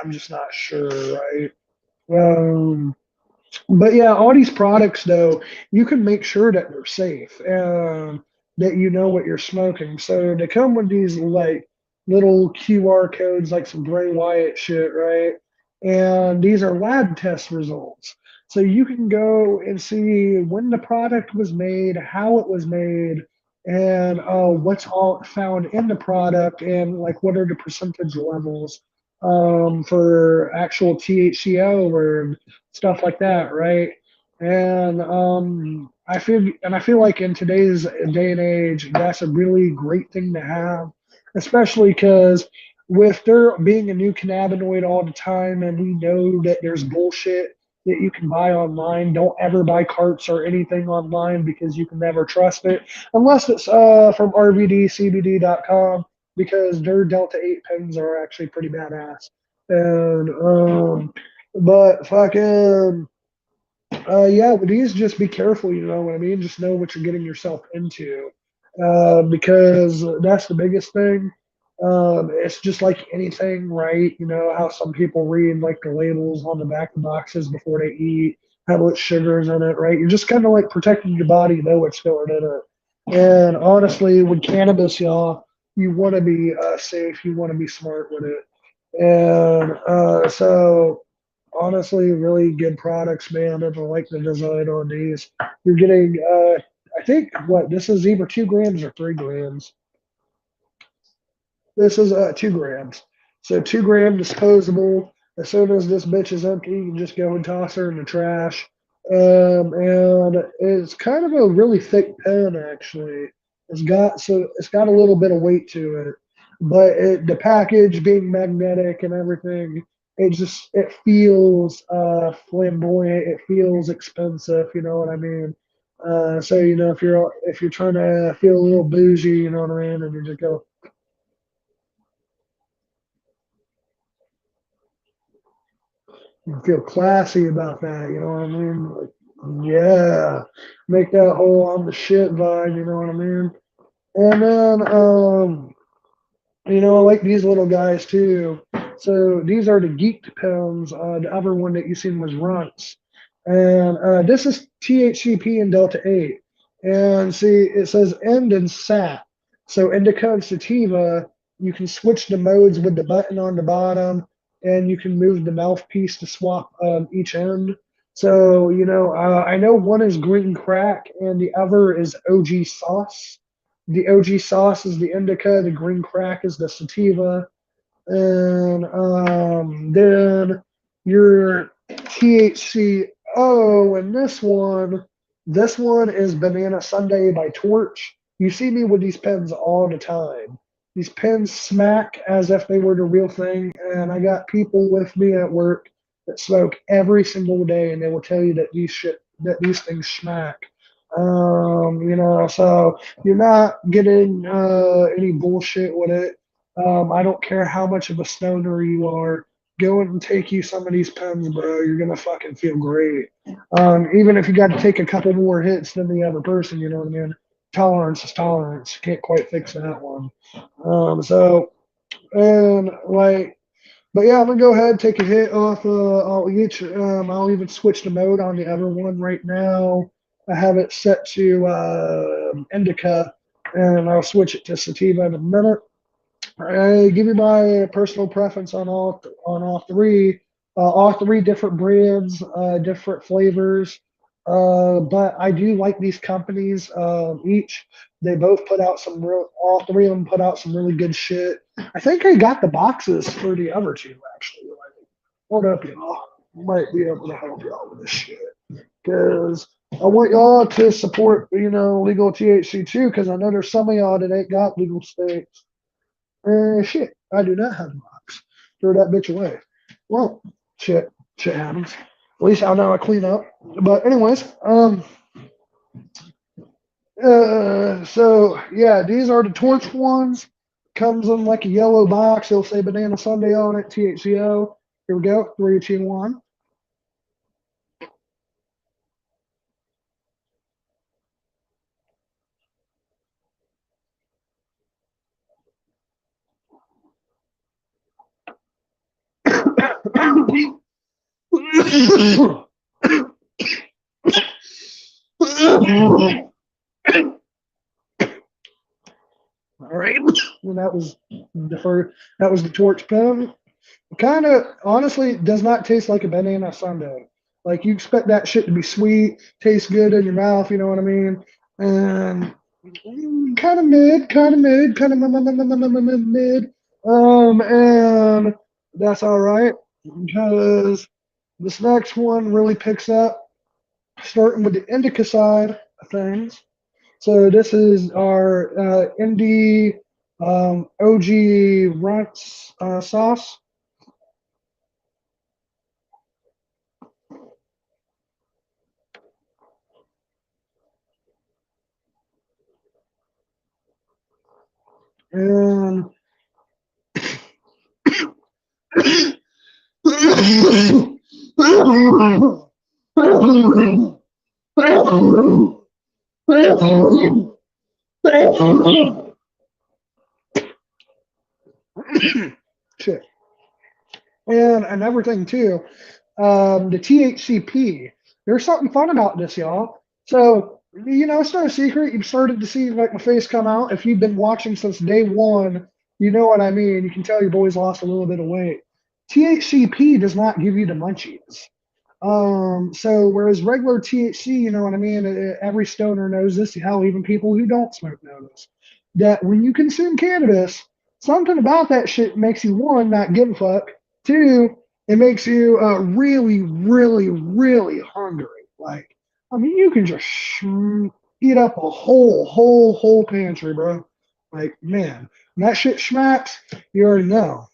I'm just not sure, right? Um, but yeah, all these products though, you can make sure that they're safe and that you know what you're smoking. So they come with these like little QR codes, like some Bray Wyatt shit, right? And these are lab test results. So you can go and see when the product was made, how it was made, and what's all found in the product, and like what are the percentage levels for actual THCO or stuff like that, right? And I feel like in today's day and age, that's a really great thing to have, especially because with there being a new cannabinoid all the time, and we know that there's bullshit that you can buy online. Don't ever buy carts or anything online because you can never trust it unless it's from RVDCBD.com because their Delta 8 pens are actually pretty badass. And but fucking yeah, with these just be careful, you know what I mean? Just know what you're getting yourself into. Because that's the biggest thing. It's just like anything, right? You know how some people read like the labels on the back of the boxes before they eat, how much sugar's in it, right? You're just kind of like protecting your body, know what's going in it. And honestly, with cannabis, y'all, you want to be safe, you want to be smart with it. And so honestly, really good products, man. I like the design on these. You're getting, I think, what this is either 2 grams or 3 grams. This is 2 grams. So 2 gram disposable. As soon as this bitch is empty, you can just go and toss her in the trash. And it's kind of a really thick pen, actually. It's got a little bit of weight to it, but the package being magnetic and everything, it feels flamboyant. It feels expensive. You know what I mean? So if you're trying to feel a little bougie, you know what I mean, and you just go, you feel classy about that, you know what I mean? Like, yeah, make that whole on the shit vibe, you know what I mean? And then, I like these little guys too. So these are the Geek Pens. The other one that you seen was Runts. And this is THCP and Delta 8. And see, it says end and sat. So indica and sativa, you can switch the modes with the button on the bottom, and you can move the mouthpiece to swap each end. So, I know one is green crack and the other is OG sauce. The OG sauce is the indica, the green crack is the sativa, and then your THCO Oh, and this one is Banana Sunday by Torch. You see me with these pens all the time. These pens smack as if they were the real thing, and I got people with me at work that smoke every single day, and they will tell you that these things smack. So you're not getting any bullshit with it. I don't care how much of a stoner you are. Go and take you some of these pens, bro. You're gonna fucking feel great. Even if you got to take a couple more hits than the other person, you know what I mean? Tolerance is tolerance. Can't quite fix that one. So and like, but yeah, I'm gonna go ahead and take a hit off. I'll even switch the mode on the other one right now. I have it set to indica, and I'll switch it to sativa in a minute. I give you my personal preference on all three. All three different brands, different flavors. But I do like these companies. Each they both put out some real. All three of them put out some really good shit. I think I got the boxes for the other two actually. Like, hold up, y'all. Might be able to help y'all with this shit because I want y'all to support, legal THC too. Because I know there's some of y'all that ain't got legal states. Shit, I do not have a box. Throw that bitch away. Well, shit happens. At least I know I clean up. But anyways, so yeah, these are the torch ones. Comes in like a yellow box. It'll say Banana Sunday on it, THCO. Here we go. 3, 2, 1. All right, and that was the torch pen. Kind of honestly does not taste like a banana sundae. Like you expect that shit to be sweet, taste good in your mouth, you know what I mean? And kind of mid, kind of mid. And that's all right because this next one really picks up, starting with the indica side of things. So this is our indie OG runts sauce. And shit. And another thing too, the THCP. There's something fun about this, y'all. So it's no secret. You've started to see like my face come out. If you've been watching since day one, you know what I mean. You can tell your boy's lost a little bit of weight. THCP does not give you the munchies. So whereas regular THC, you know what I mean, every stoner knows this, hell, even people who don't smoke know this, that when you consume cannabis, something about that shit makes you, one, not give a fuck, two, it makes you really, really, really hungry. Like, I mean, you can just eat up a whole pantry, bro. Like, man, when that shit smacks, you already know.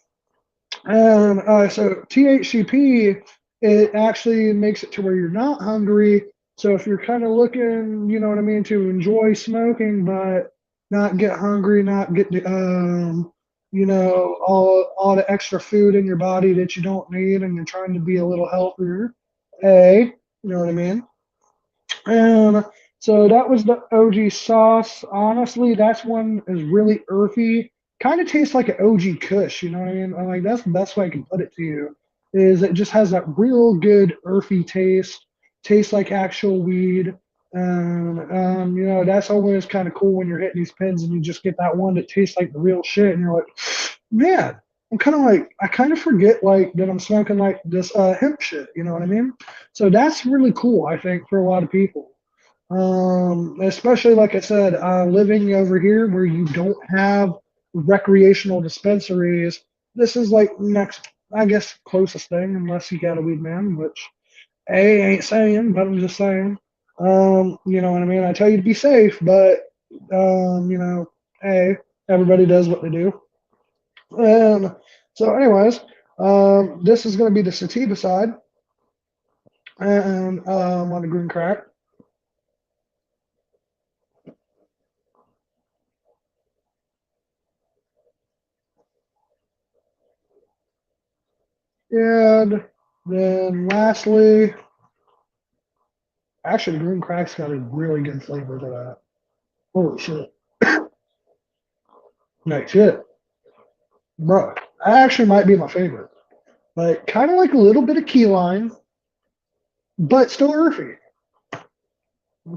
And so THCP, it actually makes it to where you're not hungry. So if you're kind of looking, you know what I mean, to enjoy smoking, but not get hungry, not get all the extra food in your body that you don't need, and you're trying to be a little healthier, you know what I mean? And so that was the OG sauce. Honestly, that's one is really earthy. Kind of tastes like an OG Kush, you know what I mean? I'm like that's the best way I can put it to you. Is it just has that real good earthy taste, tastes like actual weed. And that's always kind of cool when you're hitting these pins and you just get that one that tastes like the real shit, and you're like, man, I'm kind of like I kind of forget like that I'm smoking like this hemp shit, you know what I mean? So that's really cool, I think, for a lot of people. Especially like I said, living over here where you don't have recreational dispensaries, this is like next, I guess, closest thing, unless you got a weed man, which Ain't saying, but I'm just saying. You know what I mean? I tell you to be safe, but you know, hey, everybody does what they do. And so, anyways, this is going to be the sativa side, and on the green crack. And then lastly, actually, the green crack's got a really good flavor to that. Holy shit. Nice shit. Bro, that actually might be my favorite. Like, kind of like a little bit of key lime, but still earthy.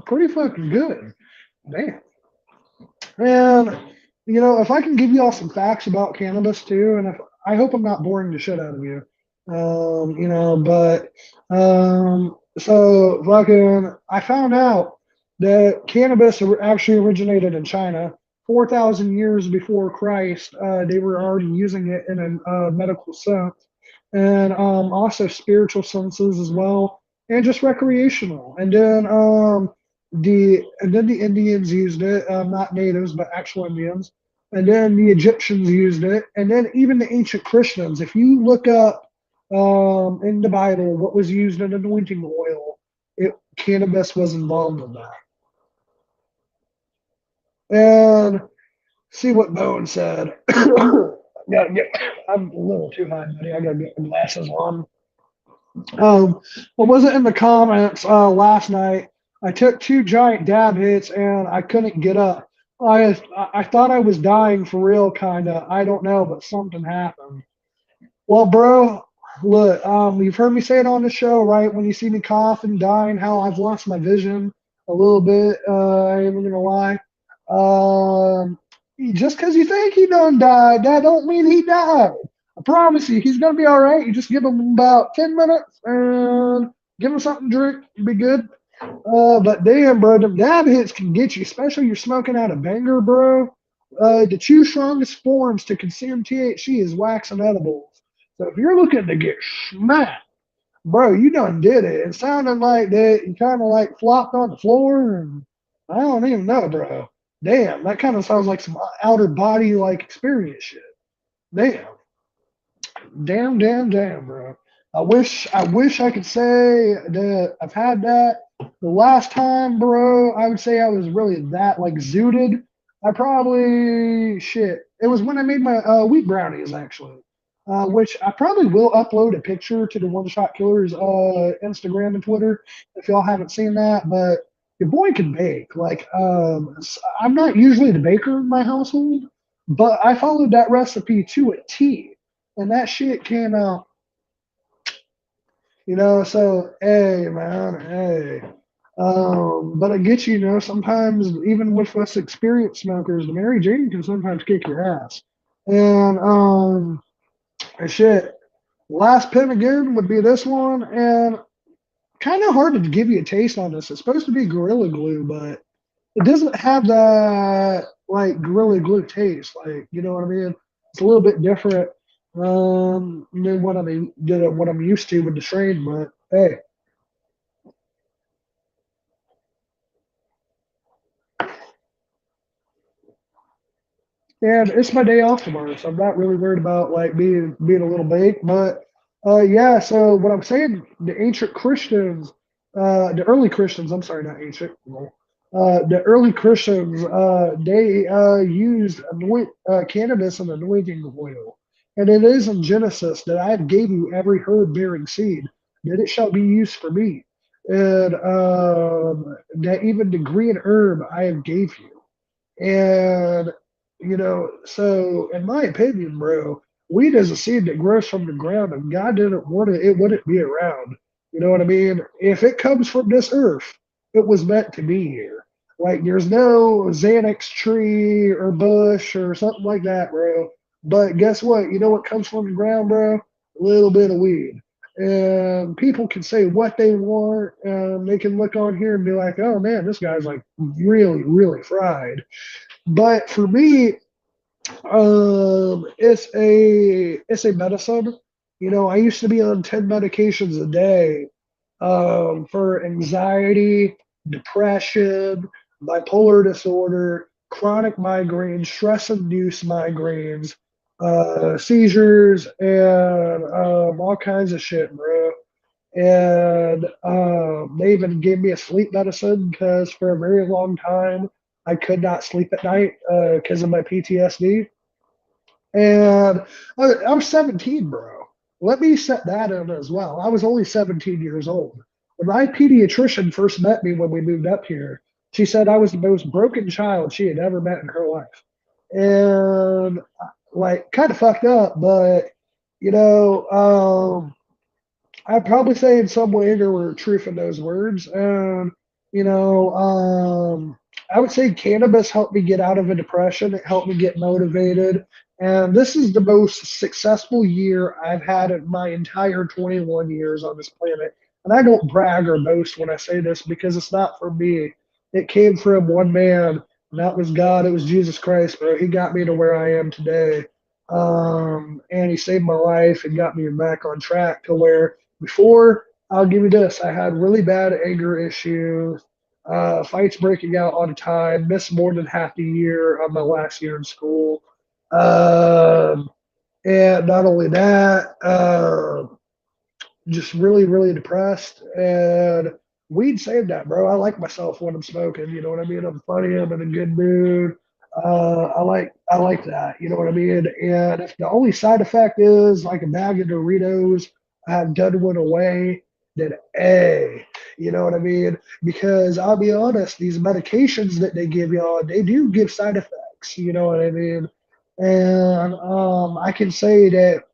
Pretty fucking good. Damn. And, you know, if I can give you all some facts about cannabis too, and if I hope I'm not boring the shit out of you. You know, but so fucking I found out that cannabis actually originated in China 4,000 years before Christ. They were already using it in a medical sense, and also spiritual senses as well, and just recreational. And then the Indians used it, not natives but actual Indians, and then the Egyptians used it, and then even the ancient Christians. If you look up in the Bible what was used in anointing oil, cannabis was involved in that. And see what Bowen said. Gotta get, I'm a little too high, buddy. I gotta get my glasses on. What was it in the comments last night? I took two giant dab hits and I couldn't get up. I thought I was dying for real, kinda. I don't know, but something happened. Well, bro, look, you've heard me say it on the show, right? When you see me coughing, dying, how I've lost my vision a little bit. I ain't gonna lie. Um, just because you think he done died, that don't mean he died. I promise you, he's gonna be all right. You just give him about 10 minutes and give him something to drink, be good. But damn, bro, them dab hits can get you, especially you're smoking out a banger, bro. The two strongest forms to consume THC is wax and edibles. So if you're looking to get smacked, bro, you done did it. It sounded like that you kind of like flopped on the floor, and I don't even know, bro. Damn, that kind of sounds like some outer body like experience shit. Damn, damn, bro. I wish I could say that I've had that. The last time, bro, I would say I was really that like zooted. I probably shit. It was when I made my wheat brownies actually, which I probably will upload a picture to the One Shot Killers Instagram and Twitter if y'all haven't seen that. But your boy can bake. Like I'm not usually the baker in my household, but I followed that recipe to a T, and that shit came out, you know. So, hey, man, hey. But I get you, you know, sometimes even with us experienced smokers, the Mary Jane can sometimes kick your ass. And, shit, last pin again would be this one, and kind of hard to give you a taste on this. It's supposed to be Gorilla Glue, but it doesn't have that like Gorilla Glue taste. Like, you know what I mean? It's a little bit different than what I'm used to with the strain. But hey, and it's my day off tomorrow, so I'm not really worried about like being a little baked. But yeah, so what I'm saying, the ancient Christians, the early Christians, I'm sorry, not ancient, no. The early Christians, they used cannabis and anointing oil, and it is in Genesis that I gave you every herb bearing seed that it shall be used for meat, and that even the green herb I have gave you. And, you know, so in my opinion, bro, weed is a seed that grows from the ground, and God didn't want it, it wouldn't be around. You know what I mean? If it comes from this earth, it was meant to be here. Like, there's no Xanax tree or bush or something like that, bro. But guess what? You know what comes from the ground, bro? A little bit of weed. And people can say what they want. They can look on here and be like, oh man, this guy's like really, really fried. But for me, it's a medicine. You know, I used to be on 10 medications a day, for anxiety, depression, bipolar disorder, chronic migraines, stress-induced migraines, seizures, and all kinds of shit, bro. And they even gave me a sleep medicine because for a very long time I could not sleep at night because of my PTSD. And I'm 17, bro. Let me set that in as well. I was only 17 years old. When my pediatrician first met me when we moved up here, she said I was the most broken child she had ever met in her life. And like, kind of fucked up, but you know, I'd probably say in some way there were truth in those words. And, you know, I would say cannabis helped me get out of a depression. It helped me get motivated. And this is the most successful year I've had in my entire 21 years on this planet. And I don't brag or boast when I say this because it's not for me. It came from one man, and that was God. It was Jesus Christ, bro. He got me to where I am today. And he saved my life and got me back on track to where before, I'll give you this, I had really bad anger issues, fights breaking out all the time, missed more than half the year of my last year in school. Um, and not only that, just really, really depressed. And weed saved that, bro. I like myself when I'm smoking. You know what I mean? I'm funny. I'm in a good mood. I like that. You know what I mean? And if the only side effect is like a bag of Doritos, I've done one away. Then hey, you know what I mean? Because I'll be honest, these medications that they give y'all, they do give side effects. You know what I mean? And I can say that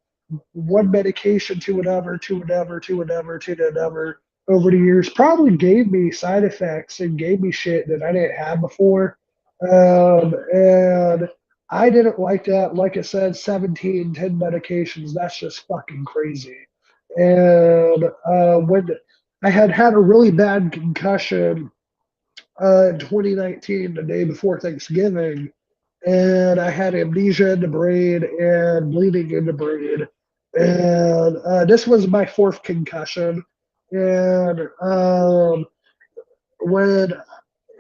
one medication to another, to another, to another, to another over the years probably gave me side effects and gave me shit that I didn't have before. And I didn't like that. Like I said, 17, 10 medications, that's just fucking crazy. And when I had had a really bad concussion in 2019, the day before Thanksgiving, and I had amnesia in the brain and bleeding in the brain. And this was my fourth concussion. And when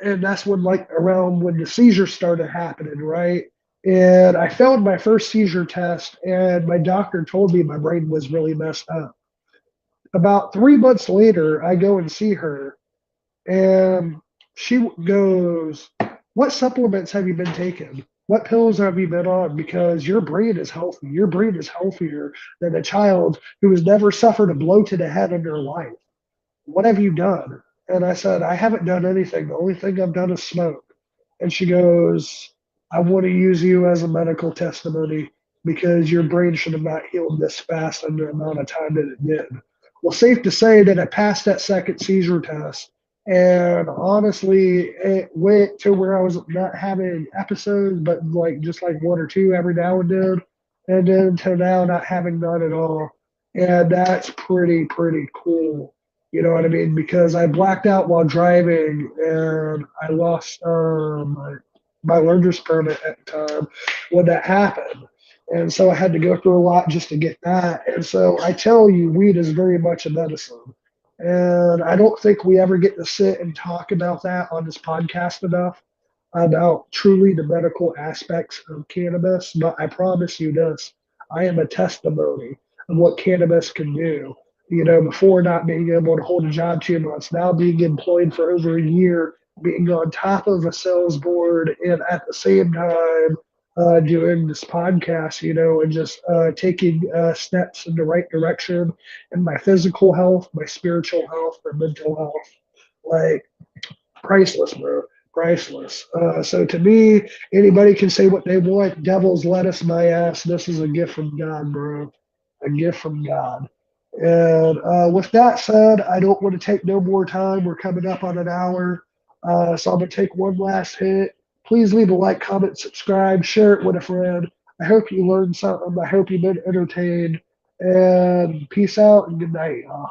and that's when like around when the seizures started happening, right? And I failed my first seizure test, and my doctor told me my brain was really messed up. About 3 months later, I go and see her, and she goes, "What supplements have you been taking? What pills have you been on? Because your brain is healthy. Your brain is healthier than a child who has never suffered a blow to the head in their life. What have you done?" And I said, "I haven't done anything. The only thing I've done is smoke." And she goes, "I want to use you as a medical testimony because your brain should have not healed this fast in the amount of time that it did." Well, safe to say that I passed that second seizure test. And honestly, it went to where I was not having episodes, but like just like one or two every now and then. And then to now not having none at all. And that's pretty, pretty cool. You know what I mean? Because I blacked out while driving and I lost my learner's permit at the time when that happened. And so I had to go through a lot just to get that. And so I tell you, weed is very much a medicine. And I don't think we ever get to sit and talk about that on this podcast enough about truly the medical aspects of cannabis. But I promise you this, I am a testimony of what cannabis can do. You know, before not being able to hold a job 2 months, now being employed for over a year, being on top of a sales board, and at the same time, doing this podcast, you know, and just taking steps in the right direction in my physical health, my spiritual health, my mental health. Like, priceless, bro. Priceless. So to me, anybody can say what they want. Devil's lettuce, my ass. This is a gift from God, bro. A gift from God. And with that said, I don't want to take no more time. We're coming up on an hour. So I'm going to take one last hit. Please leave a like, comment, subscribe, share it with a friend. I hope you learned something. I hope you've been entertained. And peace out and good night, y'all.